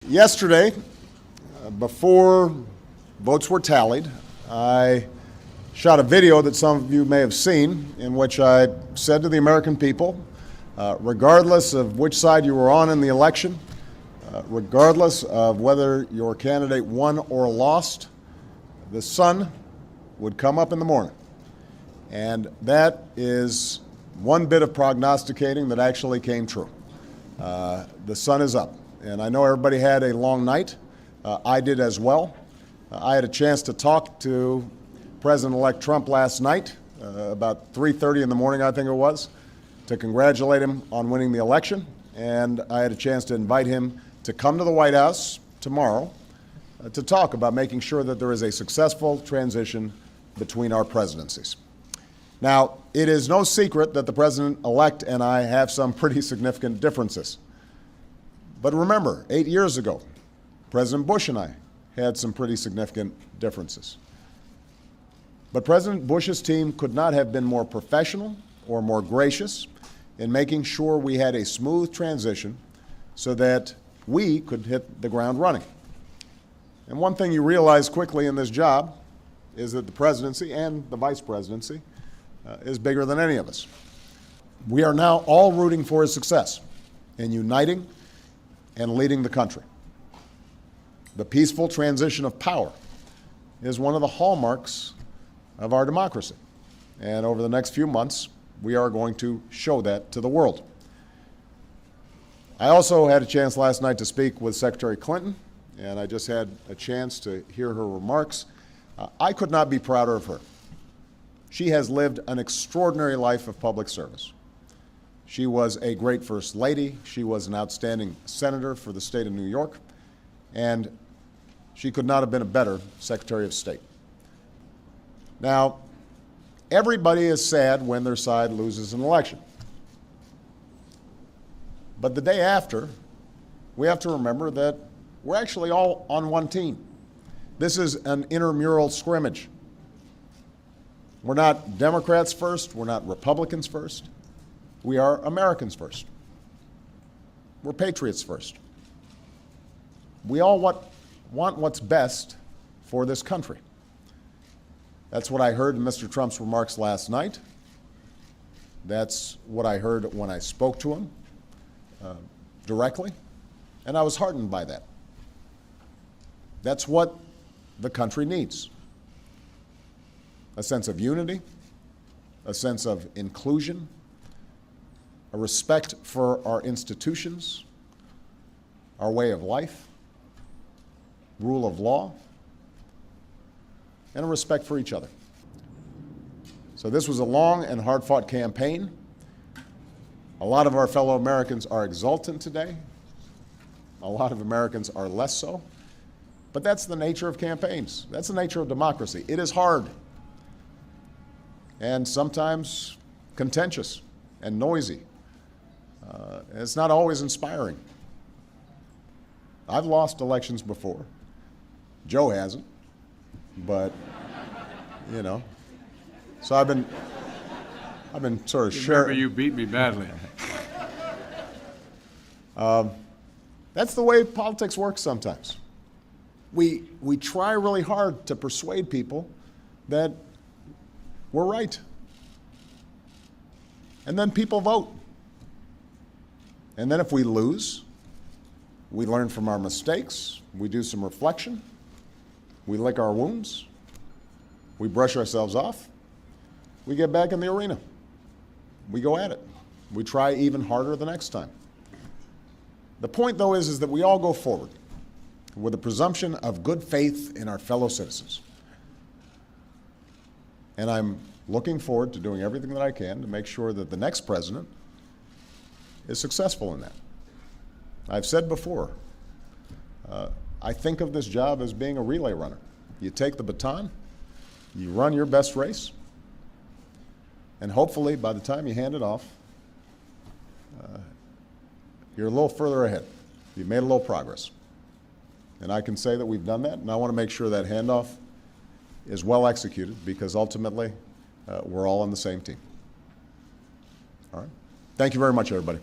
Yesterday, before votes were tallied, I shot a video that some of you may have seen in which I said to the American people, regardless of which side you were on in the election, regardless of whether your candidate won or lost, the sun would come up in the morning. And that is one bit of prognosticating that actually came true. The sun is up. And I know everybody had a long night. I did as well. I had a chance to talk to President-elect Trump last night, about 3:30 in the morning, I think it was, to congratulate him on winning the election. And I had a chance to invite him to come to the White House tomorrow to talk about making sure that there is a successful transition between our presidencies. Now, it is no secret that the President-elect and I have some pretty significant differences. But remember, 8 years ago, President Bush and I had some pretty significant differences. But President Bush's team could not have been more professional or more gracious in making sure we had a smooth transition so that we could hit the ground running. And one thing you realize quickly in this job is that the presidency and the vice presidency is bigger than any of us. We are now all rooting for his success in uniting and leading the country. The peaceful transition of power is one of the hallmarks of our democracy. And over the next few months, we are going to show that to the world. I also had a chance last night to speak with Secretary Clinton, and I just had a chance to hear her remarks. I could not be prouder of her. She has lived an extraordinary life of public service. She was a great First Lady. She was an outstanding senator for the state of New York. And she could not have been a better Secretary of State. Now, everybody is sad when their side loses an election. But the day after, we have to remember that we're actually all on one team. This is an intramural scrimmage. We're not Democrats first. We're not Republicans first. We are Americans first. We're patriots first. We all want what's best for this country. That's what I heard in Mr. Trump's remarks last night. That's what I heard when I spoke to him directly, and I was heartened by that. That's what the country needs. A sense of unity, a sense of inclusion, a respect for our institutions, our way of life, rule of law, and a respect for each other. So this was a long and hard-fought campaign. A lot of our fellow Americans are exultant today. A lot of Americans are less so. But that's the nature of campaigns. That's the nature of democracy. It is hard and sometimes contentious and noisy. It's not always inspiring. I've lost elections before. Joe hasn't, but you know. So I've been sort of sharing. Remember, you beat me badly. That's the way politics works sometimes. We try really hard to persuade people that we're right. And then people vote. And then if we lose, we learn from our mistakes, we do some reflection, we lick our wounds, we brush ourselves off, we get back in the arena. We go at it. We try even harder the next time. The point, though, is that we all go forward with a presumption of good faith in our fellow citizens. And I'm looking forward to doing everything that I can to make sure that the next president is successful in that. I've said before, I think of this job as being a relay runner. You take the baton, you run your best race, and hopefully by the time you hand it off, you're a little further ahead. You've made a little progress. And I can say that we've done that, and I want to make sure that handoff is well executed because ultimately we're all on the same team. All right? Thank you very much, everybody.